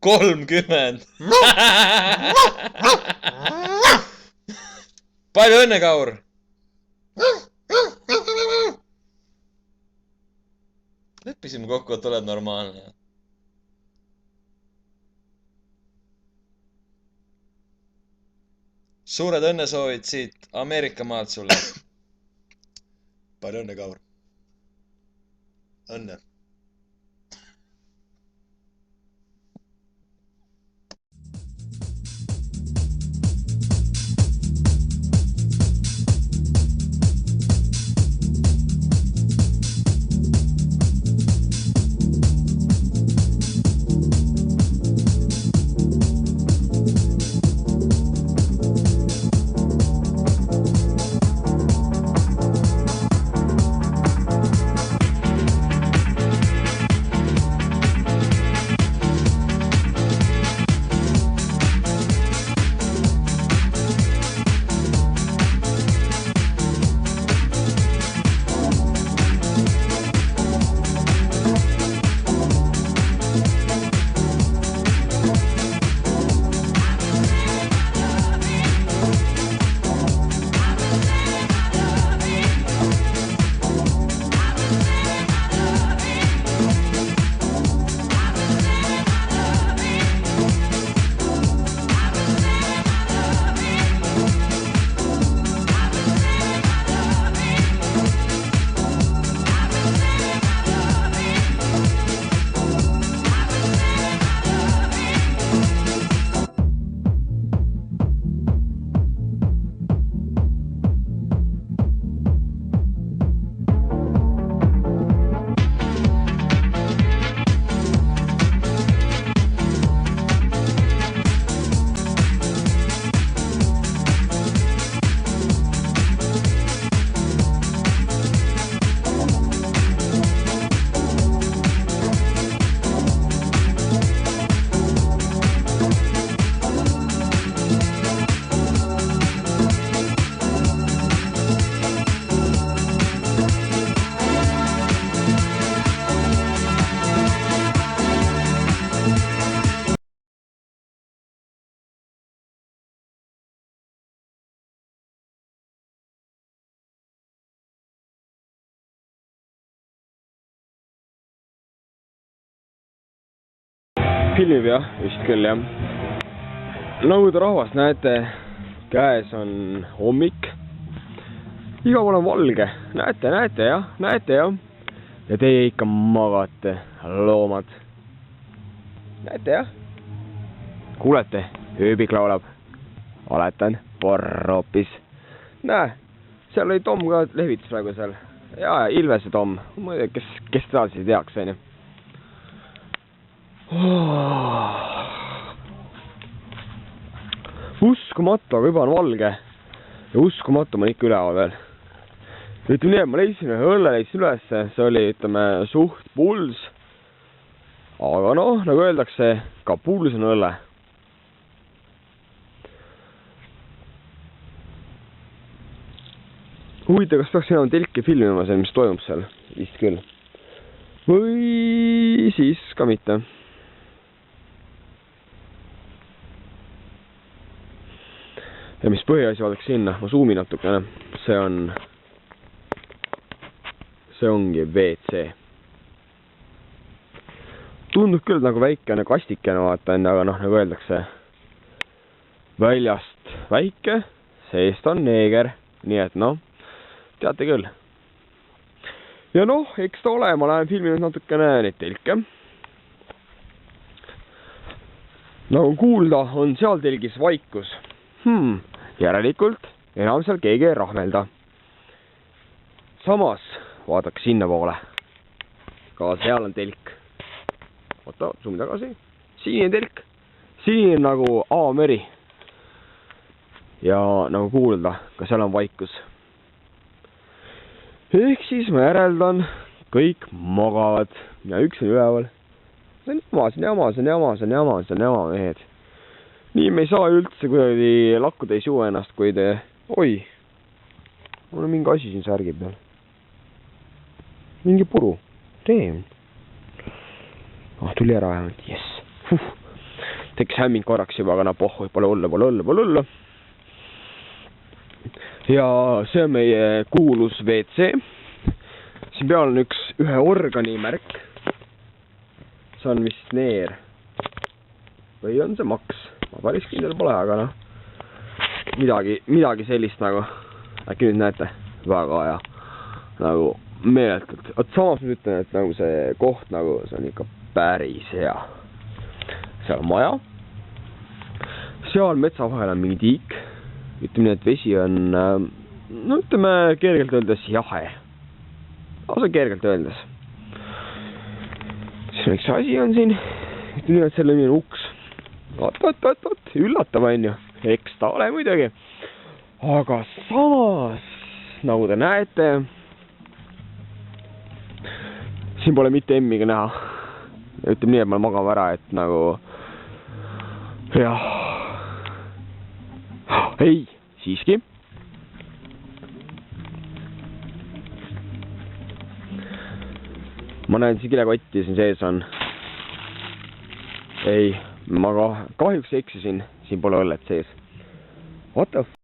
30. Palju õnne, Kaur! Leppisime kokku, et oled normaalne. Suured õnnesoovid siit Ameerika maalt sulle. Palju õnne, Kaur! Õnne! Filmib jah, vist küll jah. Nagu te rahvast näete, käes on hommik. Iga pool on valge. Näete jah. Ja teie ikka magate, loomad. Näete jah. Kuulete, ööbik laulab. Valetan, porr hoopis. Näe, seal oli Tom ka lehvitas praegu seal. Ja, Ilvese Tom. Ma ei tea, kes seda siis teaks, on ju. Uskumatu, aga juba on valge. Ja uskumatu ma ikka üleval veel. Ütleme nii, et ma leidsin ühe õlle üles. See oli, ütleme, suht puls. Aga noh, nagu öeldakse, ka puls on õlle. Huvitav, kas peaks enam telki filmima seal, mis toimub seal? Vist küll. Või siis ka mitte. Ja mis põhiasi vaadaks sinna, ma zoomin natukene, see ongi WC. Tundub küll nagu väikene kastikene vaata, aga noh, nagu öeldakse, väljast väike, seest on neeger, nii et noh, teate küll. Ja noh, eks ta ole, ma lähen filminud natukene neid telke. Nagu kuulda, on seal telgis vaikus. Järelikult enam seal keegi ei rahmelda. Samas, vaadake sinna poole. Ka seal on telk. Oota, zoom tagasi. Sinine telk. Sinine nagu aameri. Ja nagu kuulda, ka seal on vaikus. Ehk siis ma järeldan, kõik magavad. Ja üks on üleval. See on jama, mehed. Nii me ei saa üldse kuidagi lakkuda ei suu ennast, kui te... Oi! Mul on mingi asi siin särgi peal. Mingi puru. Reem. Tuli ära vähemalt. Yes. tekkis hämming korraks juba, aga pohhu, pole hullu. Ja see on meie kuulus WC. Siin peal on ühe organi märk. See on vist neer. Või on see maks? Ma päris kindel pole, aga midagi sellist nagu. Äkki nüüd näete? Väga hea. Nagu meeletult. Samas ma ütlen, et nagu see koht nagu, see on ikka päris hea. Seal on maja. Seal metsa vahel on mingi tiik. Ütleme nii, et vesi on, ütleme kergelt öeldes jahe. Asa kergelt öeldes. Siis üks asi on siin. Ütleme nii, et selle nimi on uks. Oot, üllatav on ju. Eks ta ole muidugi. Aga samas, nagu te näete, siin pole mitte emmiga näha. Ütleme nii, et ma magama ära, et nagu jah. Ei, siiski. Ma näen siin kilekotti siin sees on. Ei, ma kahjuks eksisin. Siin pole õllet sees. What the f...